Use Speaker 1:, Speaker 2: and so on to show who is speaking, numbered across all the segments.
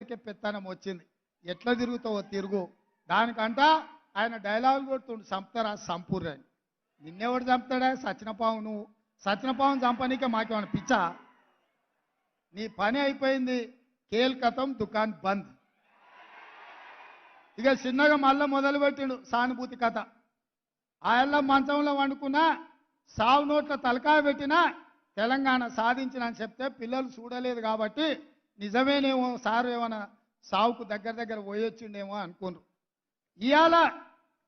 Speaker 1: దగ్గరికే పెత్తనం వచ్చింది. ఎట్లా తిరుగుతావో తిరుగు, దానికంట ఆయన డైలాగులు కొడుతుండు, చంపుతారా సంపూర్ణ. నిన్నెవడు చంపుతాడా? సచినపావు. నువ్వు సచినపావును చంపనీకే మాకేమైనా పిచ్చా? నీ పని అయిపోయింది, కేల్కతం దుకాన్ బంద్. ఇక చిన్నగా మళ్ళా మొదలుపెట్టిండు సానుభూతి కథ. ఆయల్ల మంచంలో వండుకున్నా, సావు నోట్ల తలకాయ పెట్టినా తెలంగాణ సాధించిన అని చెప్తే పిల్లలు చూడలేదు కాబట్టి నిజమేనేమో సారు ఏమైనా సావుకు దగ్గర పోయొచ్చిండేమో అనుకున్నారు. ఇవాళ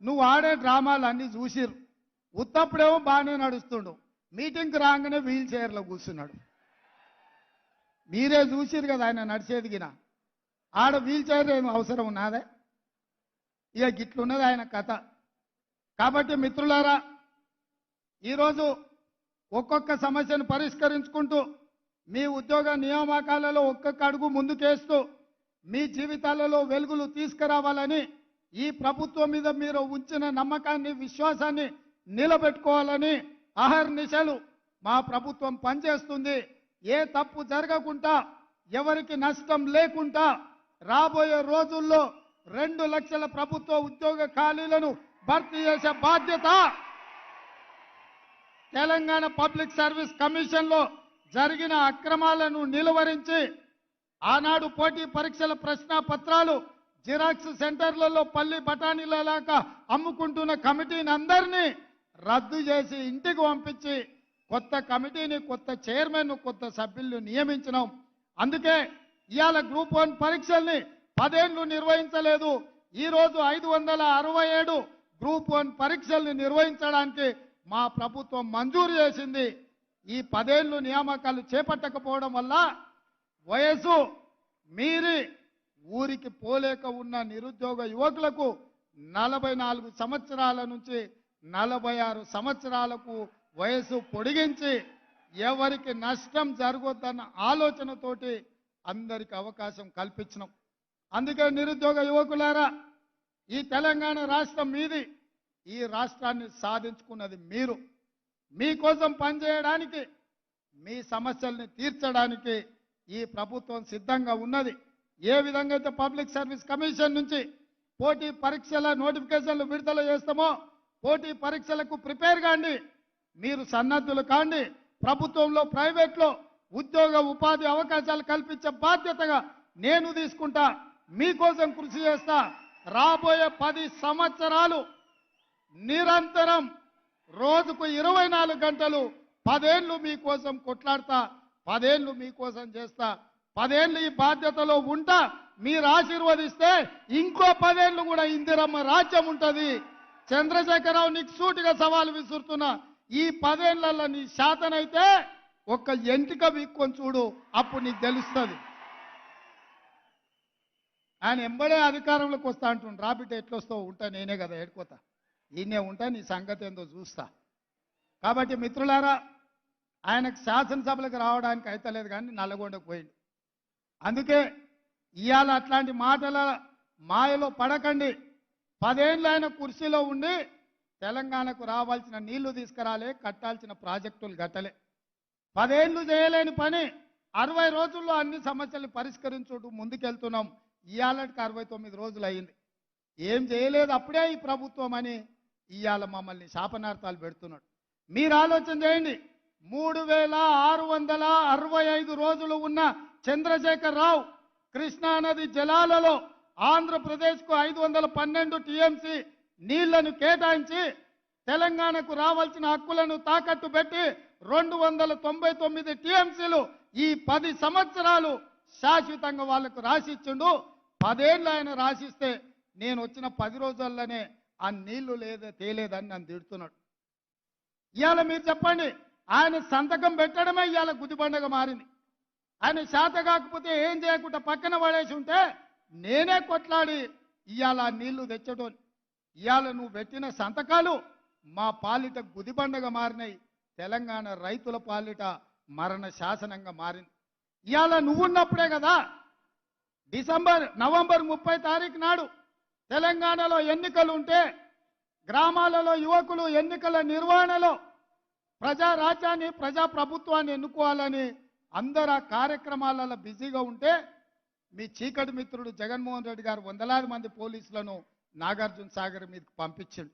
Speaker 1: నువ్వు ఆడే డ్రామాలు అన్నీ చూసిరు. ఉత్తప్పుడేమో బాగానే నడుస్తుండు, మీటింగ్కి రాగానే వీల్ చైర్లో కూర్చున్నాడు. మీరే చూసిరు కదా ఆయన నడిచేదిగిన. ఆడ వీల్ చైర్ ఏమో అవసరం ఉన్నదే? ఇక గిట్లున్నది ఆయన కథ. కాబట్టి మిత్రులారా, ఈరోజు ఒక్కొక్క సమస్యను పరిష్కరించుకుంటూ మీ ఉద్యోగ నియామకాలలో ఒక్కొక్క అడుగు ముందుకేస్తూ మీ జీవితాలలో వెలుగులు తీసుకురావాలని, ఈ ప్రభుత్వం మీద మీరు ఉంచిన నమ్మకాన్ని విశ్వాసాన్ని నిలబెట్టుకోవాలని అహర్నిశలు మా ప్రభుత్వం పనిచేస్తుంది. ఏ తప్పు జరగకుండా, ఎవరికి నష్టం లేకుండా రాబోయే రోజుల్లో 2 లక్షల ప్రభుత్వ ఉద్యోగ ఖాళీలను భర్తీ చేసే బాధ్యత తెలంగాణ పబ్లిక్ సర్వీస్ కమిషన్లో జరిగిన అక్రమాలను నిలువరించి ఆనాడు పోటీ పరీక్షల ప్రశ్న పత్రాలు జిరాక్స్ సెంటర్లలో పల్లి బఠానీలలాగా అమ్ముకుంటున్న కమిటీని అందరినీ రద్దు చేసి ఇంటికి పంపించి కొత్త కమిటీని, కొత్త చైర్మన్, కొత్త సభ్యులను నియమించినాం. అందుకే ఇవాళ గ్రూప్ 1 పరీక్షల్ని 10 ఏళ్లు నిర్వహించలేదు. ఈరోజు 567 గ్రూప్ 1 పరీక్షల్ని నిర్వహించడానికి మా ప్రభుత్వం మంజూరు చేసింది. ఈ 10 ఏళ్లు నియామకాలు చేపట్టకపోవడం వల్ల వయసు మీరి ఊరికి పోలేక ఉన్న నిరుద్యోగ యువకులకు 44 సంవత్సరాల నుంచి 46 సంవత్సరాలకు వయసు పొడిగించి ఎవరికి నష్టం జరగొద్దన్న ఆలోచనతోటి అందరికి అవకాశం కల్పించినాం. అందుకే నిరుద్యోగ యువకులారా, ఈ తెలంగాణ రాష్ట్రం మీది. ఈ రాష్ట్రాన్ని సాధించుకున్నది మీరు. మీకోసం పనిచేయడానికి, మీ సమస్యల్ని తీర్చడానికి ఈ ప్రభుత్వం సిద్ధంగా ఉన్నది. ఏ విధంగా అయితే పబ్లిక్ సర్వీస్ కమిషన్ నుంచి పోటీ పరీక్షల నోటిఫికేషన్లు విడుదల చేస్తామో, పోటీ పరీక్షలకు ప్రిపేర్ కాండి, మీరు సన్నద్ధులు కాండి. ప్రభుత్వంలో, ప్రైవేట్లో ఉద్యోగ ఉపాధి అవకాశాలు కల్పించే బాధ్యతగా నేను తీసుకుంటా. మీకోసం కృషి చేస్తా. రాబోయే 10 సంవత్సరాలు నిరంతరం రోజుకు 24 గంటలు 10 ఏళ్లు మీకోసం కొట్లాడతా, 10 ఏళ్లు మీకోసం చేస్తా. 10 ఏళ్లు ఈ బాధ్యతలో ఉంటా. మీరు ఆశీర్వదిస్తే ఇంకో 10 ఏళ్లు కూడా ఇందిరమ్మ రాజ్యం ఉంటుంది. చంద్రశేఖరరావు, నీకు సూటిగా సవాలు విసురుతున్నా. ఈ 10 ఏళ్లలో నీ శాతనైతే ఒక్క ఎంటిక వీక్కొని చూడు, అప్పుడు నీకు తెలుస్తుంది. ఆయన ఎంబడే అధికారంలోకి వస్తా అంటుండు. రాబిట్ ఎట్లొస్తావు? ఉంటా, నేనే కదా ఏడుకోతా, ఈయనే ఉంటా, నీ సంగతి ఏందో చూస్తా. కాబట్టి మిత్రులారా, ఆయనకు శాసనసభలకు రావడానికి అయితలేదు కానీ నల్లగొండకు పోయింది. అందుకే ఇవాళ అట్లాంటి మాటల మాయలో పడకండి. 10 ఏళ్ళు ఆయన కుర్చీలో ఉండి తెలంగాణకు రావాల్సిన నీళ్లు తీసుకురాలే, కట్టాల్సిన ప్రాజెక్టులు కట్టలే. 10 ఏళ్ళు చేయలేని పని 60 రోజుల్లో అన్ని సమస్యలు పరిష్కరించుకుంటూ ముందుకెళ్తున్నాం. ఇవాళకి 69 రోజులు అయింది, ఏం చేయలేదు అప్పుడే ఈ ప్రభుత్వం అని ఇవాళ మమ్మల్ని శాపనార్థాలు పెడుతున్నాడు. మీరు ఆలోచన చేయండి. 3665 రోజులు ఉన్న చంద్రశేఖరరావు కృష్ణానది జలాలలో ఆంధ్రప్రదేశ్కు 512 టీఎంసీ నీళ్లను కేటాయించి తెలంగాణకు రావాల్సిన హక్కులను తాకట్టు పెట్టి 299 టీఎంసీలు ఈ 10 సంవత్సరాలు శాశ్వతంగా వాళ్లకు రాసిచ్చిండు. 10 ఏళ్ళు ఆయన రాసిస్తే నేను వచ్చిన 10 రోజుల్లోనే ఆ నీళ్లు తేలేదని నన్ను తిడుతున్నాడు. ఇవాళ మీరు చెప్పండి, ఆయన సంతకం పెట్టడమే ఇవాళ గుదిబండగా మారింది. ఆయన శాత కాకపోతే ఏం చేయకుండా పక్కన పడేసి ఉంటే నేనే కొట్లాడి ఇవాళ ఆ నీళ్లు తెచ్చడం. ఇవాళ నువ్వు పెట్టిన సంతకాలు మా పాలిట గుదిబండగా మారినాయి, తెలంగాణ రైతుల పాలిట మరణ శాసనంగా మారింది. ఇవాళ నువ్వున్నప్పుడే కదా నవంబర్ 30 తారీఖు నాడు తెలంగాణలో ఎన్నికలు ఉంటే గ్రామాలలో యువకులు ఎన్నికల నిర్వహణలో ప్రజారాజ్యాన్ని, ప్రజాప్రభుత్వాన్ని ఎన్నుకోవాలని అందరు ఆ కార్యక్రమాలలో బిజీగా ఉంటే మీ చీకటి మిత్రుడు జగన్మోహన్ రెడ్డి గారు వందలాది మంది పోలీసులను నాగార్జున సాగర్ మీదకి పంపించిండు.